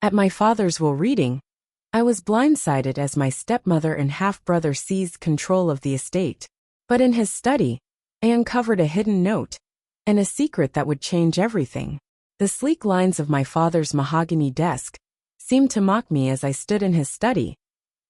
At my father's will reading, I was blindsided as my stepmother and half-brother seized control of the estate. But in his study, I uncovered a hidden note, and a secret that would change everything. The sleek lines of my father's mahogany desk seemed to mock me as I stood in his study,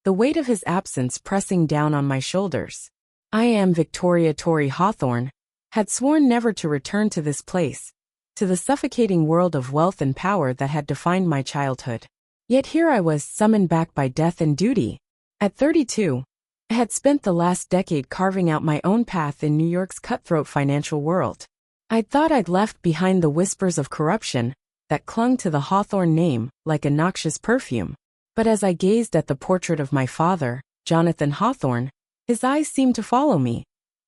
the weight of his absence pressing down on my shoulders. I am Victoria Torrey Hawthorne, had sworn never to return to this place, to the suffocating world of wealth and power that had defined my childhood. Yet here I was, summoned back by death and duty. At 32, I had spent the last decade carving out my own path in New York's cutthroat financial world. I'd thought I'd left behind the whispers of corruption that clung to the Hawthorne name like a noxious perfume. But as I gazed at the portrait of my father, Jonathan Hawthorne, his eyes seemed to follow me,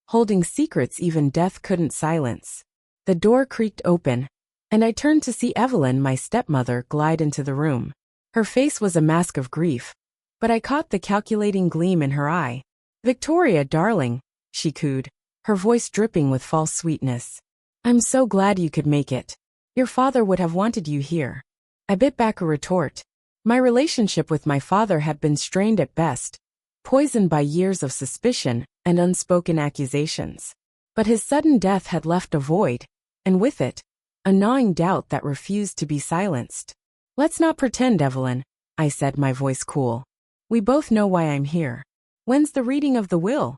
holding secrets even death couldn't silence. The door creaked open, and I turned to see Evelyn, my stepmother, glide into the room. Her face was a mask of grief, but I caught the calculating gleam in her eye. "Victoria, darling," she cooed, her voice dripping with false sweetness. "I'm so glad you could make it. Your father would have wanted you here." I bit back a retort. My relationship with my father had been strained at best, poisoned by years of suspicion and unspoken accusations. But his sudden death had left a void, and with it, a gnawing doubt that refused to be silenced. "Let's not pretend, Evelyn," I said, my voice cool. "We both know why I'm here. When's the reading of the will?"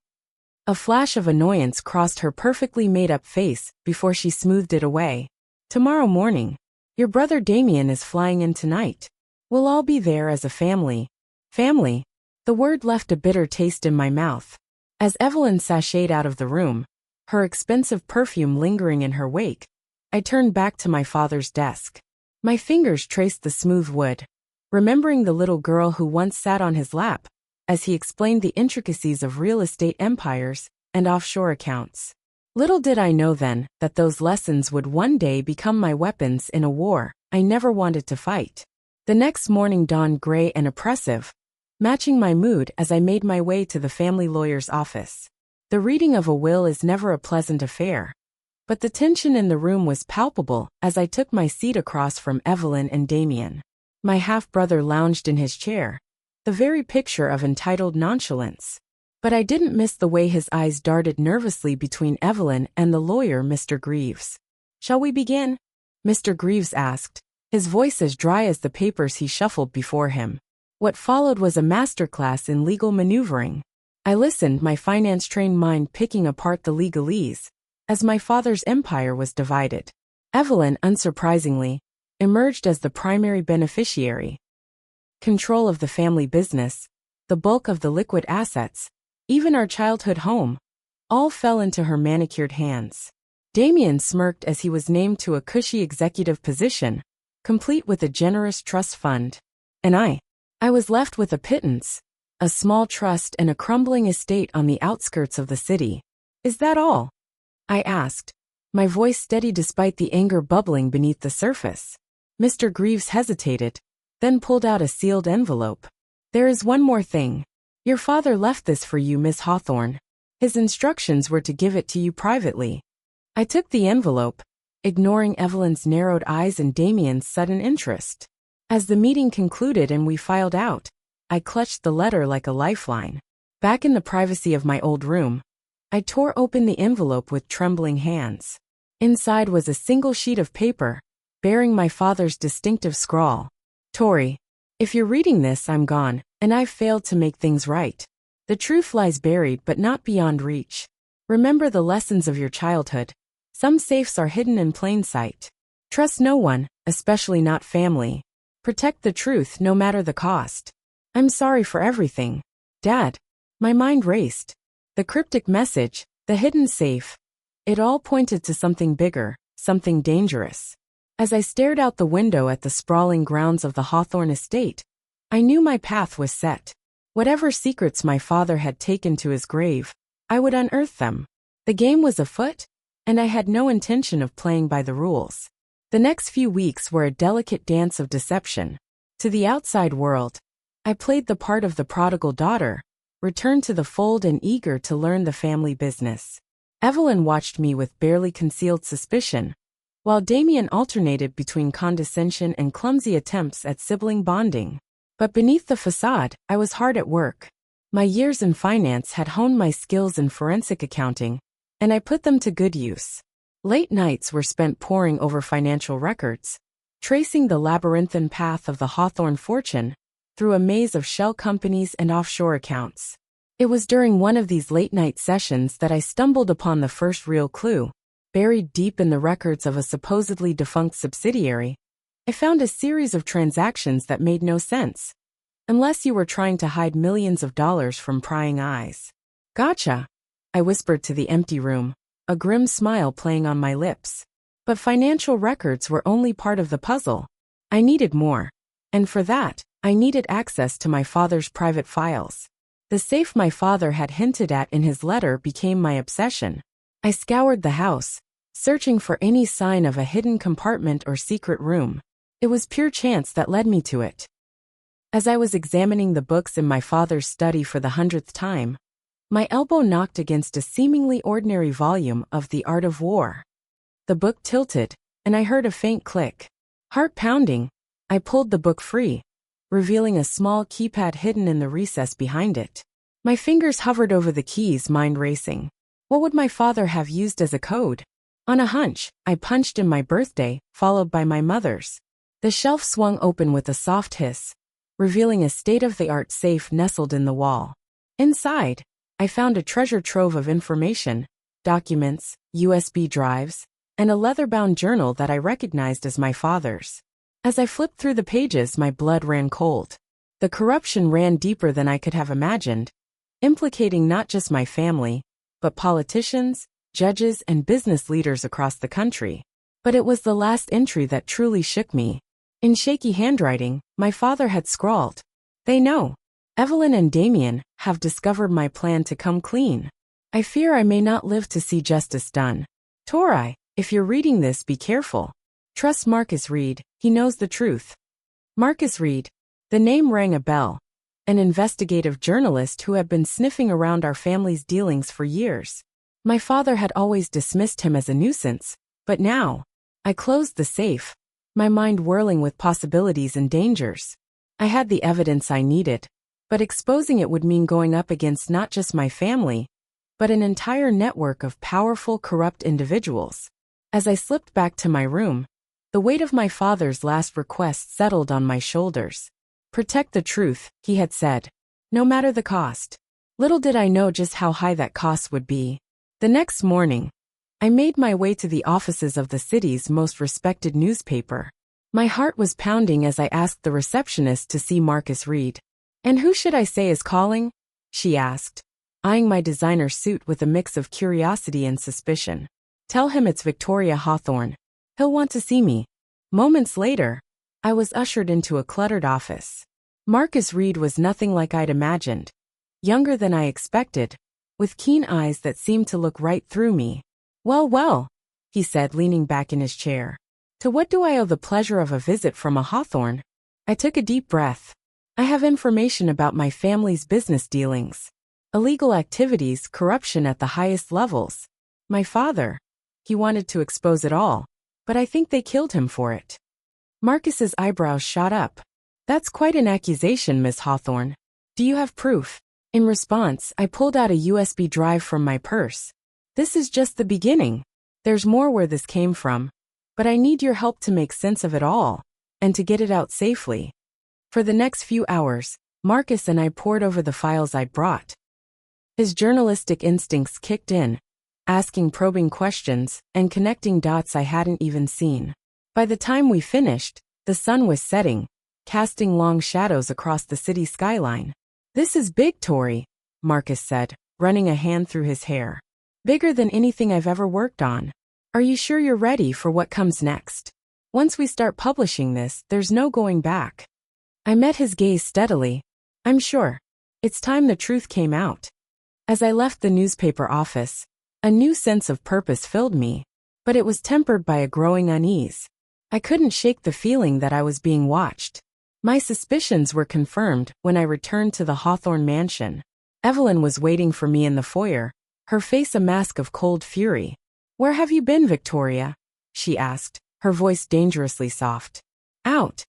A flash of annoyance crossed her perfectly made-up face before she smoothed it away. "Tomorrow morning. Your brother Damien is flying in tonight. We'll all be there as a family." Family? The word left a bitter taste in my mouth. As Evelyn sashayed out of the room, her expensive perfume lingering in her wake, I turned back to my father's desk. My fingers traced the smooth wood, remembering the little girl who once sat on his lap as he explained the intricacies of real estate empires and offshore accounts. Little did I know then that those lessons would one day become my weapons in a war I never wanted to fight. The next morning dawned gray and oppressive, matching my mood as I made my way to the family lawyer's office. The reading of a will is never a pleasant affair, but the tension in the room was palpable as I took my seat across from Evelyn and Damien. My half-brother lounged in his chair, the very picture of entitled nonchalance. But I didn't miss the way his eyes darted nervously between Evelyn and the lawyer, Mr. Greaves. "Shall we begin?" Mr. Greaves asked, his voice as dry as the papers he shuffled before him. What followed was a masterclass in legal maneuvering. I listened, my finance-trained mind picking apart the legalese, as my father's empire was divided. Evelyn, unsurprisingly, emerged as the primary beneficiary. Control of the family business, the bulk of the liquid assets, even our childhood home, all fell into her manicured hands. Damien smirked as he was named to a cushy executive position, complete with a generous trust fund. And I was left with a pittance, a small trust and a crumbling estate on the outskirts of the city. "Is that all?" I asked, my voice steady despite the anger bubbling beneath the surface. Mr. Greaves hesitated, then pulled out a sealed envelope. "There is one more thing. Your father left this for you, Miss Hawthorne. His instructions were to give it to you privately." I took the envelope, ignoring Evelyn's narrowed eyes and Damien's sudden interest. As the meeting concluded and we filed out, I clutched the letter like a lifeline. Back in the privacy of my old room, I tore open the envelope with trembling hands. Inside was a single sheet of paper, bearing my father's distinctive scrawl. "Tori, if you're reading this, I'm gone, and I've failed to make things right. The truth lies buried but not beyond reach. Remember the lessons of your childhood. Some safes are hidden in plain sight. Trust no one, especially not family. Protect the truth no matter the cost. I'm sorry for everything. Dad." My mind raced. The cryptic message, the hidden safe. It all pointed to something bigger, something dangerous. As I stared out the window at the sprawling grounds of the Hawthorne estate, I knew my path was set. Whatever secrets my father had taken to his grave, I would unearth them. The game was afoot, and I had no intention of playing by the rules. The next few weeks were a delicate dance of deception. To the outside world, I played the part of the prodigal daughter, returned to the fold and eager to learn the family business. Evelyn watched me with barely concealed suspicion, while Damien alternated between condescension and clumsy attempts at sibling bonding. But beneath the facade, I was hard at work. My years in finance had honed my skills in forensic accounting, and I put them to good use. Late nights were spent poring over financial records, tracing the labyrinthine path of the Hawthorne fortune through a maze of shell companies and offshore accounts. It was during one of these late-night sessions that I stumbled upon the first real clue. Buried deep in the records of a supposedly defunct subsidiary, I found a series of transactions that made no sense, unless you were trying to hide millions of dollars from prying eyes. Gotcha, I whispered to the empty room, a grim smile playing on my lips. But financial records were only part of the puzzle. I needed more. And for that, I needed access to my father's private files. The safe my father had hinted at in his letter became my obsession. I scoured the house, searching for any sign of a hidden compartment or secret room. It was pure chance that led me to it. As I was examining the books in my father's study for the 100th time, my elbow knocked against a seemingly ordinary volume of The Art of War. The book tilted, and I heard a faint click. Heart pounding, I pulled the book free, revealing a small keypad hidden in the recess behind it. My fingers hovered over the keys, mind racing. What would my father have used as a code? On a hunch, I punched in my birthday, followed by my mother's. The shelf swung open with a soft hiss, revealing a state-of-the-art safe nestled in the wall. Inside, I found a treasure trove of information, documents, USB drives, and a leather-bound journal that I recognized as my father's. As I flipped through the pages, my blood ran cold. The corruption ran deeper than I could have imagined, implicating not just my family, but politicians, judges, and business leaders across the country. But it was the last entry that truly shook me. In shaky handwriting, my father had scrawled, "They know. Evelyn and Damien have discovered my plan to come clean. I fear I may not live to see justice done. Tori, if you're reading this, be careful. Trust Marcus Reed, he knows the truth." Marcus Reed. The name rang a bell. An investigative journalist who had been sniffing around our family's dealings for years. My father had always dismissed him as a nuisance, but now, I closed the safe, my mind whirling with possibilities and dangers. I had the evidence I needed, but exposing it would mean going up against not just my family, but an entire network of powerful, corrupt individuals. As I slipped back to my room, the weight of my father's last request settled on my shoulders. Protect the truth, he had said, no matter the cost. Little did I know just how high that cost would be. The next morning, I made my way to the offices of the city's most respected newspaper. My heart was pounding as I asked the receptionist to see Marcus Reed. "And who should I say is calling?" she asked, eyeing my designer suit with a mix of curiosity and suspicion. "Tell him it's Victoria Hawthorne. He'll want to see me." Moments later, I was ushered into a cluttered office. Marcus Reed was nothing like I'd imagined. Younger than I expected, with keen eyes that seemed to look right through me. "Well, well," he said, leaning back in his chair. "To what do I owe the pleasure of a visit from a Hawthorne?" I took a deep breath. "I have information about my family's business dealings. Illegal activities, corruption at the highest levels. My father, he wanted to expose it all, but I think they killed him for it." Marcus's eyebrows shot up. "That's quite an accusation, Miss Hawthorne. Do you have proof?" In response, I pulled out a USB drive from my purse. "This is just the beginning. There's more where this came from, but I need your help to make sense of it all, and to get it out safely." For the next few hours, Marcus and I pored over the files I'd brought. His journalistic instincts kicked in, asking probing questions and connecting dots I hadn't even seen. By the time we finished, the sun was setting, casting long shadows across the city skyline. "This is big, Tori," Marcus said, running a hand through his hair. "Bigger than anything I've ever worked on. Are you sure you're ready for what comes next? Once we start publishing this, there's no going back." I met his gaze steadily. "I'm sure. It's time the truth came out." As I left the newspaper office, a new sense of purpose filled me, but it was tempered by a growing unease. I couldn't shake the feeling that I was being watched. My suspicions were confirmed when I returned to the Hawthorne mansion. Evelyn was waiting for me in the foyer, her face a mask of cold fury. "Where have you been, Victoria?" she asked, her voice dangerously soft. Out,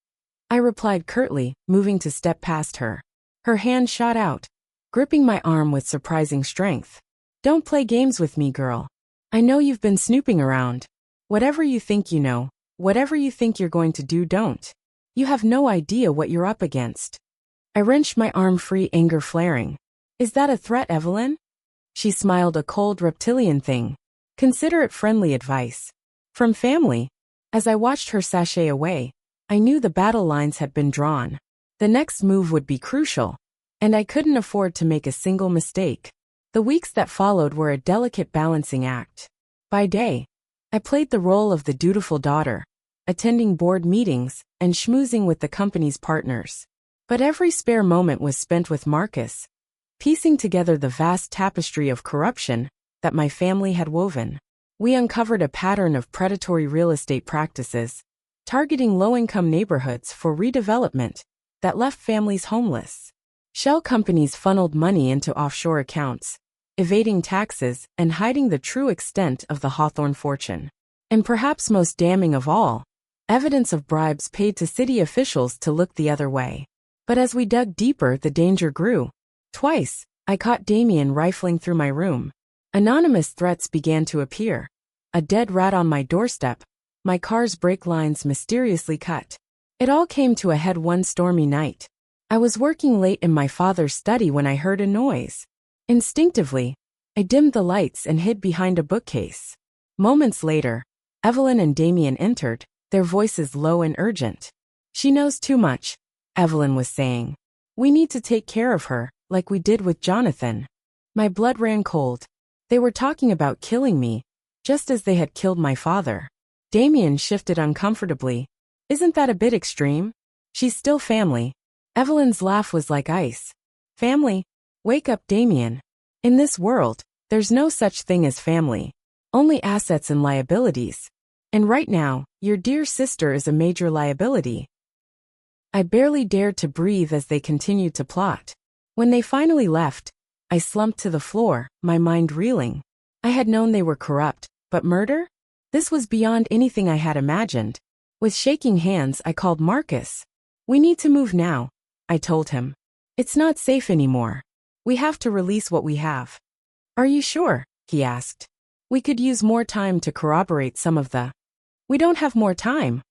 I replied curtly, moving to step past her. Her hand shot out, gripping my arm with surprising strength. Don't play games with me, girl. I know you've been snooping around. Whatever you think you know, whatever you think you're going to do, don't. You have no idea what you're up against. I wrenched my arm free, anger flaring. Is that a threat, Evelyn? She smiled, a cold reptilian thing. Consider it friendly advice. From family. As I watched her sashay away, I knew the battle lines had been drawn. The next move would be crucial, and I couldn't afford to make a single mistake. The weeks that followed were a delicate balancing act. By day, I played the role of the dutiful daughter, attending board meetings and schmoozing with the company's partners. But every spare moment was spent with Marcus, piecing together the vast tapestry of corruption that my family had woven. We uncovered a pattern of predatory real estate practices, targeting low-income neighborhoods for redevelopment that left families homeless. Shell companies funneled money into offshore accounts, evading taxes and hiding the true extent of the Hawthorne fortune. And perhaps most damning of all, evidence of bribes paid to city officials to look the other way. But as we dug deeper, the danger grew. Twice, I caught Damien rifling through my room. Anonymous threats began to appear. A dead rat on my doorstep, my car's brake lines mysteriously cut. It all came to a head one stormy night. I was working late in my father's study when I heard a noise. Instinctively, I dimmed the lights and hid behind a bookcase. Moments later, Evelyn and Damien entered, their voices low and urgent. She knows too much, Evelyn was saying. We need to take care of her, like we did with Jonathan. My blood ran cold. They were talking about killing me, just as they had killed my father. Damien shifted uncomfortably. Isn't that a bit extreme? She's still family. Evelyn's laugh was like ice. Family? Wake up, Damien. In this world, there's no such thing as family. Only assets and liabilities. And right now, your dear sister is a major liability. I barely dared to breathe as they continued to plot. When they finally left, I slumped to the floor, my mind reeling. I had known they were corrupt, but murder? This was beyond anything I had imagined. With shaking hands, I called Marcus. We need to move now, I told him. It's not safe anymore. We have to release what we have. Are you sure? He asked. We could use more time to corroborate some of the... We don't have more time.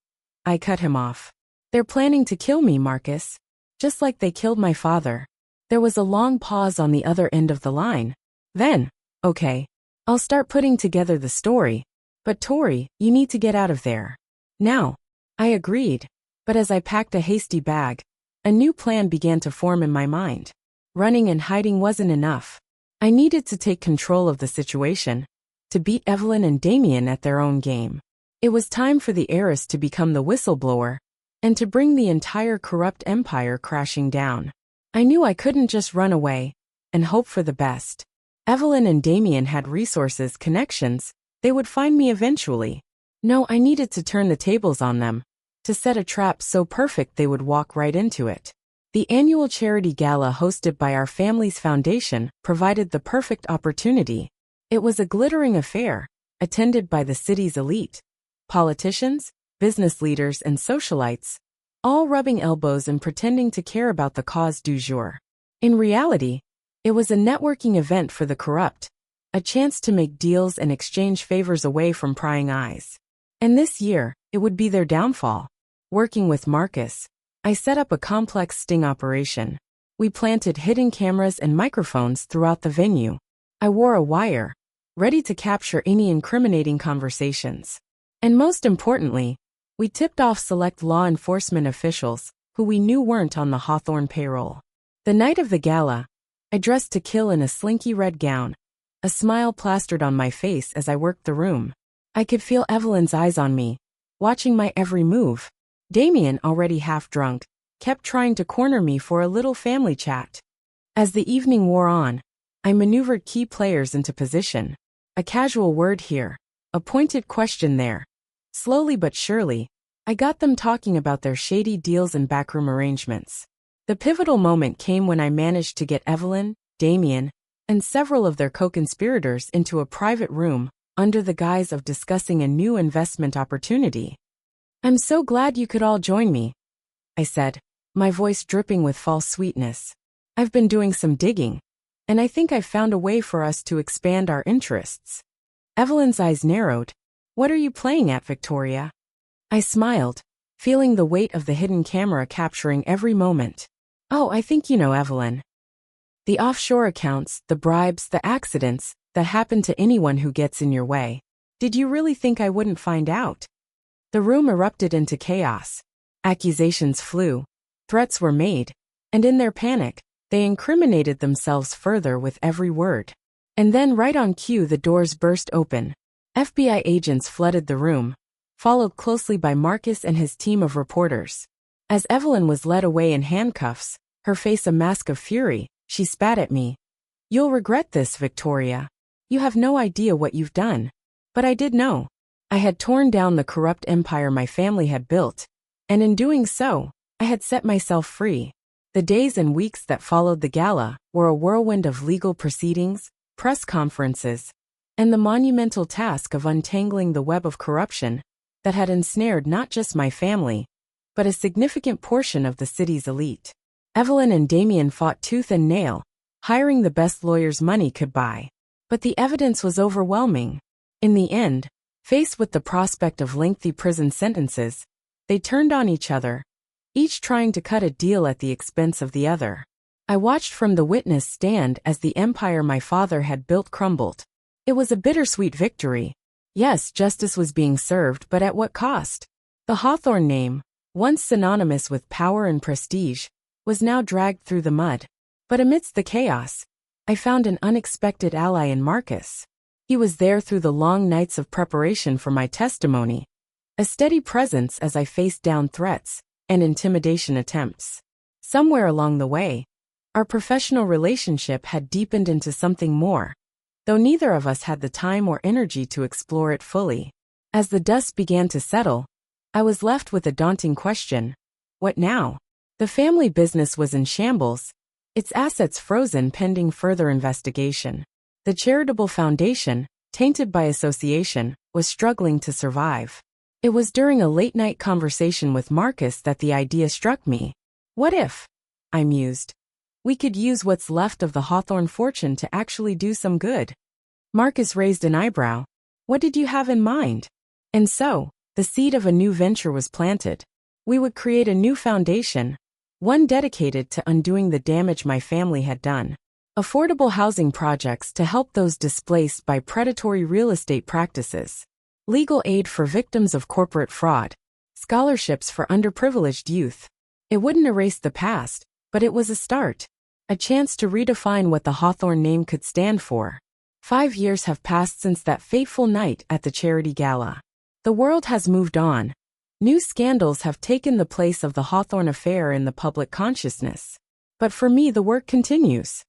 I cut him off. They're planning to kill me, Marcus. Just like they killed my father. There was a long pause on the other end of the line. Then, okay, I'll start putting together the story. But Tori, you need to get out of there. Now. I agreed. But as I packed a hasty bag, a new plan began to form in my mind. Running and hiding wasn't enough. I needed to take control of the situation, to beat Evelyn and Damien at their own game. It was time for the heiress to become the whistleblower, and to bring the entire corrupt empire crashing down. I knew I couldn't just run away and hope for the best. Evelyn and Damien had resources, connections. They would find me eventually. No, I needed to turn the tables on them, to set a trap so perfect they would walk right into it. The annual charity gala hosted by our family's foundation provided the perfect opportunity. It was a glittering affair, attended by the city's elite. Politicians, business leaders, and socialites, all rubbing elbows and pretending to care about the cause du jour. In reality, it was a networking event for the corrupt, a chance to make deals and exchange favors away from prying eyes. And this year, it would be their downfall. Working with Marcus, I set up a complex sting operation. We planted hidden cameras and microphones throughout the venue. I wore a wire, ready to capture any incriminating conversations. And most importantly, we tipped off select law enforcement officials who we knew weren't on the Hawthorne payroll. The night of the gala, I dressed to kill in a slinky red gown, a smile plastered on my face as I worked the room. I could feel Evelyn's eyes on me, watching my every move. Damien, already half drunk, kept trying to corner me for a little family chat. As the evening wore on, I maneuvered key players into position. A casual word here, a pointed question there. Slowly but surely, I got them talking about their shady deals and backroom arrangements. The pivotal moment came when I managed to get Evelyn, Damien, and several of their co-conspirators into a private room under the guise of discussing a new investment opportunity. "I'm so glad you could all join me," I said, my voice dripping with false sweetness. "I've been doing some digging, and I think I've found a way for us to expand our interests." Evelyn's eyes narrowed. "What are you playing at, Victoria?" I smiled, feeling the weight of the hidden camera capturing every moment. "Oh, I think you know, Evelyn. The offshore accounts, the bribes, the accidents that happen to anyone who gets in your way. Did you really think I wouldn't find out?" The room erupted into chaos. Accusations flew, threats were made, and in their panic, they incriminated themselves further with every word. And then right on cue the doors burst open. FBI agents flooded the room, followed closely by Marcus and his team of reporters. As Evelyn was led away in handcuffs, her face a mask of fury, she spat at me. "You'll regret this, Victoria. You have no idea what you've done." But I did know. I had torn down the corrupt empire my family had built, and in doing so, I had set myself free. The days and weeks that followed the gala were a whirlwind of legal proceedings, press conferences, and the monumental task of untangling the web of corruption that had ensnared not just my family, but a significant portion of the city's elite. Evelyn and Damien fought tooth and nail, hiring the best lawyers money could buy. But the evidence was overwhelming. In the end, faced with the prospect of lengthy prison sentences, they turned on each other, each trying to cut a deal at the expense of the other. I watched from the witness stand as the empire my father had built crumbled. It was a bittersweet victory. Yes, justice was being served, but at what cost? The Hawthorne name, once synonymous with power and prestige, was now dragged through the mud. But amidst the chaos, I found an unexpected ally in Marcus. He was there through the long nights of preparation for my testimony, a steady presence as I faced down threats and intimidation attempts. Somewhere along the way, our professional relationship had deepened into something more, though neither of us had the time or energy to explore it fully. As the dust began to settle, I was left with a daunting question. What now? The family business was in shambles, its assets frozen pending further investigation. The charitable foundation, tainted by association, was struggling to survive. It was during a late-night conversation with Marcus that the idea struck me. What if, I mused, we could use what's left of the Hawthorne fortune to actually do some good? Marcus raised an eyebrow. What did you have in mind? And so, the seed of a new venture was planted. We would create a new foundation, one dedicated to undoing the damage my family had done. Affordable housing projects to help those displaced by predatory real estate practices. Legal aid for victims of corporate fraud. Scholarships for underprivileged youth. It wouldn't erase the past, but it was a start. A chance to redefine what the Hawthorne name could stand for. 5 years have passed since that fateful night at the charity gala. The world has moved on. New scandals have taken the place of the Hawthorne affair in the public consciousness. But for me, the work continues.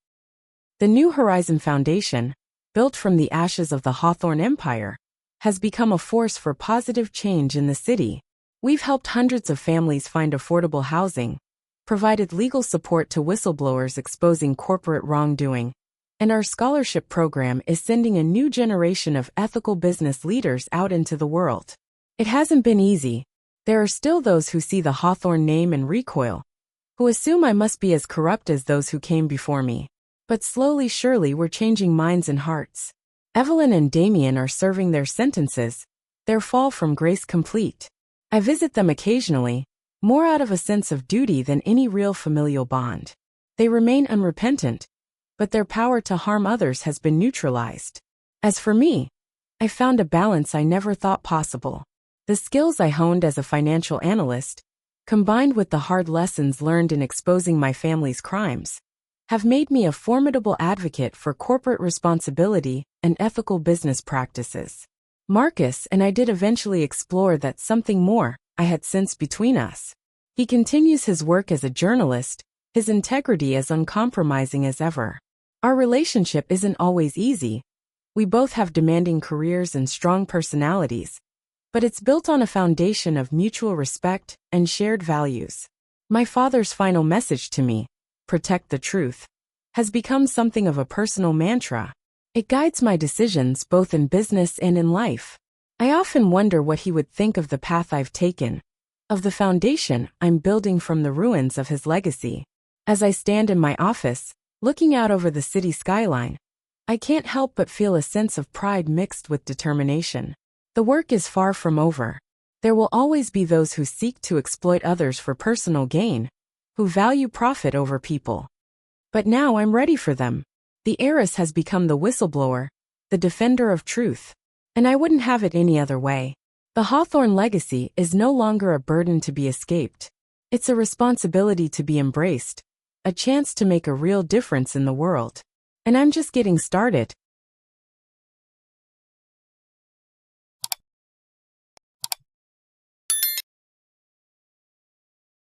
The New Horizon Foundation, built from the ashes of the Hawthorne Empire, has become a force for positive change in the city. We've helped hundreds of families find affordable housing, provided legal support to whistleblowers exposing corporate wrongdoing, and our scholarship program is sending a new generation of ethical business leaders out into the world. It hasn't been easy. There are still those who see the Hawthorne name and recoil, who assume I must be as corrupt as those who came before me. But slowly, surely, we're changing minds and hearts. Evelyn and Damien are serving their sentences, their fall from grace complete. I visit them occasionally, more out of a sense of duty than any real familial bond. They remain unrepentant, but their power to harm others has been neutralized. As for me, I found a balance I never thought possible. The skills I honed as a financial analyst, combined with the hard lessons learned in exposing my family's crimes, have made me a formidable advocate for corporate responsibility and ethical business practices. Marcus and I did eventually explore that something more I had sensed between us. He continues his work as a journalist, his integrity as uncompromising as ever. Our relationship isn't always easy. We both have demanding careers and strong personalities, but it's built on a foundation of mutual respect and shared values. My father's final message to me, protect the truth, has become something of a personal mantra. It guides my decisions both in business and in life. I often wonder what he would think of the path I've taken, of the foundation I'm building from the ruins of his legacy. As I stand in my office, looking out over the city skyline, I can't help but feel a sense of pride mixed with determination. The work is far from over. There will always be those who seek to exploit others for personal gain, who value profit over people. But now I'm ready for them. The heiress has become the whistleblower, the defender of truth, and I wouldn't have it any other way. The Hawthorne legacy is no longer a burden to be escaped. It's a responsibility to be embraced, a chance to make a real difference in the world. And I'm just getting started.